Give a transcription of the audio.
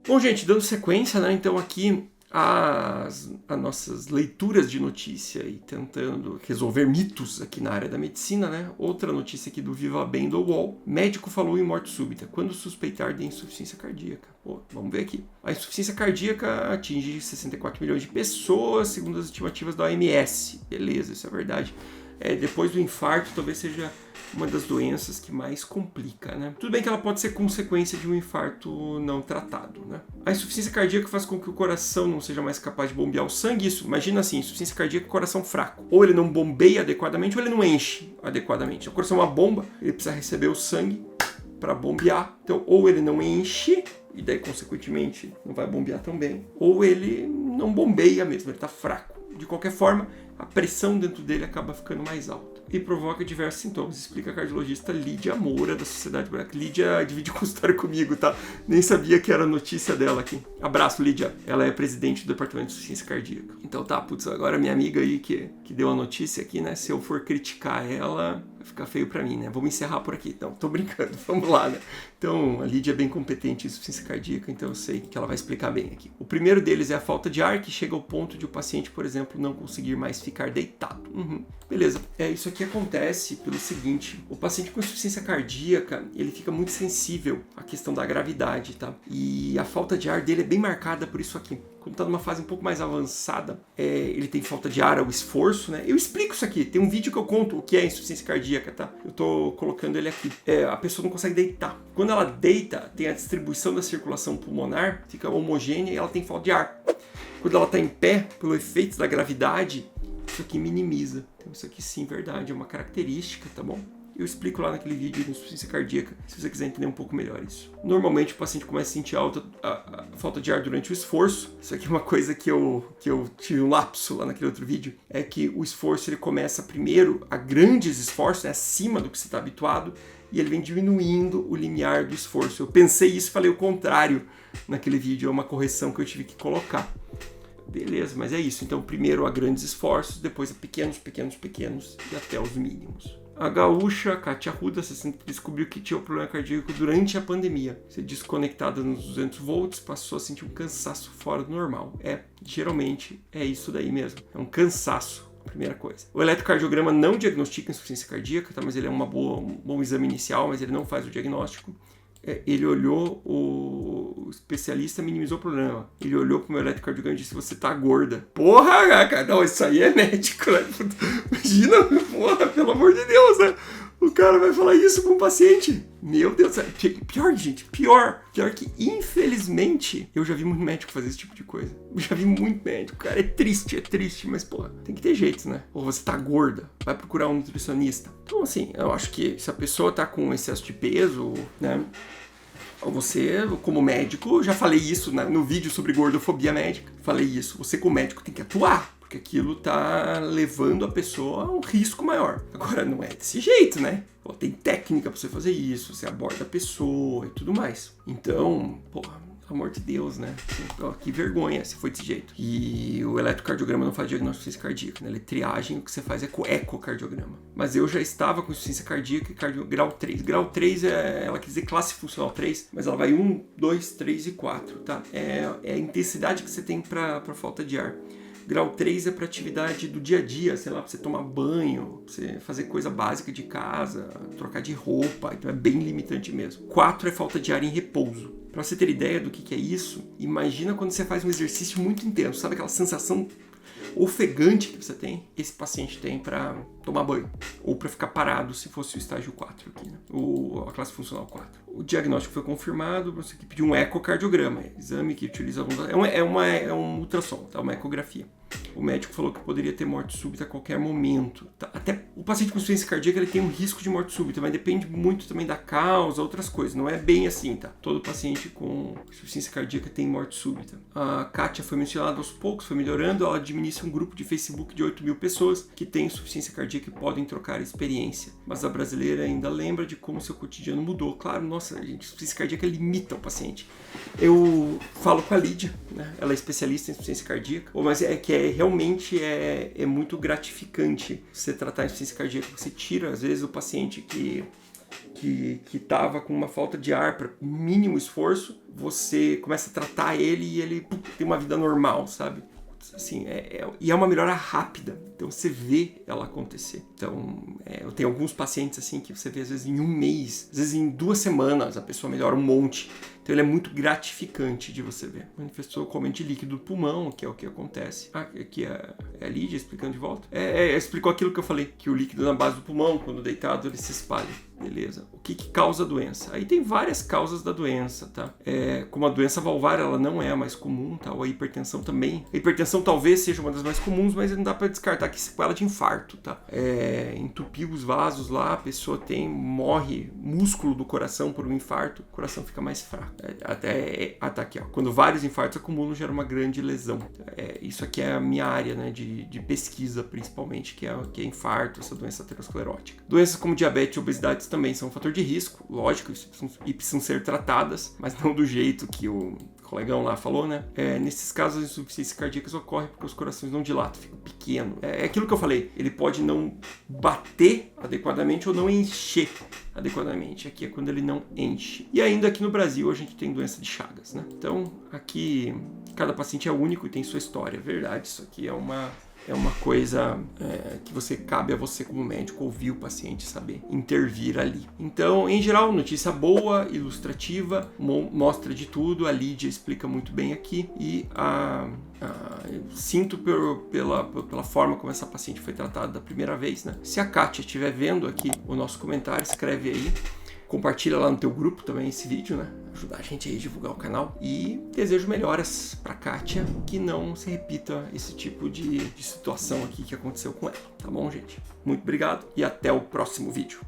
Bom, gente, dando sequência, né? Então aqui as nossas leituras de notícia e tentando resolver mitos aqui na área da medicina, né? Outra notícia aqui do Viva Bem do UOL. Médico falou em morte súbita. Quando suspeitar de insuficiência cardíaca? Pô, vamos ver aqui. A insuficiência cardíaca atinge 64 milhões de pessoas, segundo as estimativas da OMS. Beleza, isso é verdade. Depois do infarto, talvez seja uma das doenças que mais complica, né? Tudo bem que ela pode ser consequência de um infarto não tratado, né? A insuficiência cardíaca faz com que o coração não seja mais capaz de bombear o sangue. Isso, imagina assim, insuficiência cardíaca, coração fraco. Ou ele não bombeia adequadamente, ou ele não enche adequadamente. O coração é uma bomba, ele precisa receber o sangue para bombear. Então, ou ele não enche, e daí, consequentemente, não vai bombear tão bem. Ou ele não bombeia mesmo, ele está fraco. De qualquer forma, a pressão dentro dele acaba ficando mais alta e provoca diversos sintomas, explica a cardiologista Lídia Moura, da Sociedade Brasileira. Lídia divide consultório comigo, tá? Nem sabia que era notícia dela aqui. Abraço, Lídia. Ela é presidente do Departamento de Insuficiência Cardíaca. Então tá, putz, agora minha amiga aí que deu a notícia aqui, né? Se eu for criticar ela, vai ficar feio pra mim, né? Vamos encerrar por aqui. Não, tô brincando, vamos lá, né? Então, a Lídia é bem competente em insuficiência cardíaca, então eu sei que ela vai explicar bem aqui. O primeiro deles é a falta de ar, que chega ao ponto de o paciente, por exemplo, não conseguir mais ficar deitado. Beleza. Isso aqui acontece pelo seguinte: o paciente com insuficiência cardíaca, ele fica muito sensível à questão da gravidade, tá? E a falta de ar dele é bem marcada por isso aqui. Quando está numa fase um pouco mais avançada, ele tem falta de ar ao esforço, né? Eu explico isso aqui, tem um vídeo que eu conto o que é insuficiência cardíaca, tá? Eu tô colocando ele aqui. A pessoa não consegue deitar. Quando ela deita, tem a distribuição da circulação pulmonar, fica homogênea e ela tem falta de ar. Quando ela está em pé, pelo efeito da gravidade, isso aqui minimiza. Então isso aqui sim, verdade, é uma característica, tá bom? Eu explico lá naquele vídeo de insuficiência cardíaca, se você quiser entender um pouco melhor isso. Normalmente o paciente começa a sentir a falta de ar durante o esforço. Isso aqui é uma coisa que eu tive um lapso lá naquele outro vídeo. É que o esforço ele começa primeiro a grandes esforços, né, acima do que você está habituado, e ele vem diminuindo o limiar do esforço. Eu pensei isso e falei o contrário naquele vídeo, é uma correção que eu tive que colocar. Beleza, mas é isso. Então primeiro a grandes esforços, depois a pequenos e até os mínimos. A gaúcha Kátia Arruda descobriu que tinha um problema cardíaco durante a pandemia. Ser desconectada nos 200 volts, passou a sentir um cansaço fora do normal. Geralmente é isso daí mesmo. É um cansaço, primeira coisa. O eletrocardiograma não diagnostica insuficiência cardíaca, tá? Mas ele é um bom exame inicial, mas ele não faz o diagnóstico. Ele olhou, o especialista minimizou o problema. Ele olhou pro meu eletrocardiograma e disse: você tá gorda. Porra, cara, não, isso aí é médico, né? Imagina, porra, pelo amor de Deus, né? O cara vai falar isso com o paciente. Meu Deus, pior, gente, pior que, infelizmente, eu já vi muito médico fazer esse tipo de coisa. Eu já vi muito médico, cara, é triste, mas, porra, tem que ter jeito, né? Ou você tá gorda, vai procurar um nutricionista. Então, assim, eu acho que se a pessoa tá com excesso de peso, né? Ou você, como médico, já falei isso no vídeo sobre gordofobia médica, falei isso, você como médico tem que atuar. Porque aquilo tá levando a pessoa a um risco maior. Agora, não é desse jeito, né? Tem técnica pra você fazer isso, você aborda a pessoa e tudo mais. Então, porra, pelo amor de Deus, né? Que vergonha se foi desse jeito. E o eletrocardiograma não faz diagnóstico de insuficiência cardíaca, né? Ele é triagem, o que você faz é ecocardiograma. Mas eu já estava com insuficiência cardíaca e grau 3. Grau 3 ela quer dizer classe funcional 3, mas ela vai 1, 2, 3 e 4, tá? É a intensidade que você tem pra falta de ar. Grau 3 é para atividade do dia a dia, sei lá, para você tomar banho, pra você fazer coisa básica de casa, trocar de roupa, então é bem limitante mesmo. 4 é falta de ar em repouso. Para você ter ideia do que é isso, imagina quando você faz um exercício muito intenso, sabe aquela sensação ofegante que você tem? Esse paciente tem para tomar banho, ou para ficar parado se fosse o estágio 4 aqui, né? A classe funcional 4. O diagnóstico foi confirmado, você pediu um ecocardiograma, exame que utiliza é um ultrassom, tá? Uma ecografia. O médico falou que poderia ter morte súbita a qualquer momento. Tá? Até o paciente com insuficiência cardíaca ele tem um risco de morte súbita, mas depende muito também da causa, outras coisas. Não é bem assim, tá? Todo paciente com insuficiência cardíaca tem morte súbita. A Kátia foi mencionada aos poucos, foi melhorando. Ela administra um grupo de Facebook de 8 mil pessoas que têm insuficiência cardíaca e podem trocar experiência. Mas a brasileira ainda lembra de como seu cotidiano mudou. Claro, nossa, gente, insuficiência cardíaca limita o paciente. Eu falo com a Lídia, né? Ela é especialista em insuficiência cardíaca, mas realmente é muito gratificante você tratar a insuficiência cardíaca. Você tira, às vezes, o paciente que que estava com uma falta de ar para mínimo esforço, você começa a tratar ele e ele tem uma vida normal, sabe? Assim, e é uma melhora rápida, então você vê ela acontecer. Então, eu tenho alguns pacientes assim que você vê às vezes em um mês, às vezes em 2 semanas a pessoa melhora um monte. Então ele é muito gratificante de você ver. Manifestou com aumento de líquido do pulmão, que é o que acontece. Aqui é a Lídia explicando de volta. Explicou aquilo que eu falei, que o líquido na base do pulmão, quando deitado, ele se espalha. Beleza. O que causa a doença? Aí tem várias causas da doença, tá? Como a doença valvar, ela não é a mais comum, tá? Ou a hipertensão também. A hipertensão talvez seja uma das mais comuns, mas não dá para descartar que sequela de infarto, tá? Entupiu os vasos lá, a pessoa morre músculo do coração por um infarto, o coração fica mais fraco. Tá aqui, ó. Quando vários infartos acumulam, gera uma grande lesão. Isso aqui é a minha área, né, de pesquisa, principalmente, que é infarto, essa doença aterosclerótica. Doenças como diabetes e obesidade também são um fator de risco, lógico, e precisam ser tratadas, mas não do jeito que o colegão lá falou, né? Nesses casos, as insuficiências cardíacas ocorrem porque os corações não dilatam, ficam pequenos. É aquilo que eu falei, ele pode não bater adequadamente ou não encher adequadamente. Aqui é quando ele não enche. E ainda aqui no Brasil a gente tem doença de Chagas, né? Então, aqui cada paciente é único e tem sua história. É verdade, isso aqui é uma coisa que cabe a você como médico ouvir o paciente, saber intervir ali. Então, em geral, notícia boa, ilustrativa, mostra de tudo, a Lídia explica muito bem aqui e eu sinto pela forma como essa paciente foi tratada da primeira vez, né? Se a Kátia estiver vendo aqui o nosso comentário, escreve aí. Compartilha lá no teu grupo também esse vídeo, né? Ajudar a gente aí a divulgar o canal. E desejo melhoras pra Kátia, que não se repita esse tipo de situação aqui que aconteceu com ela. Tá bom, gente? Muito obrigado e até o próximo vídeo.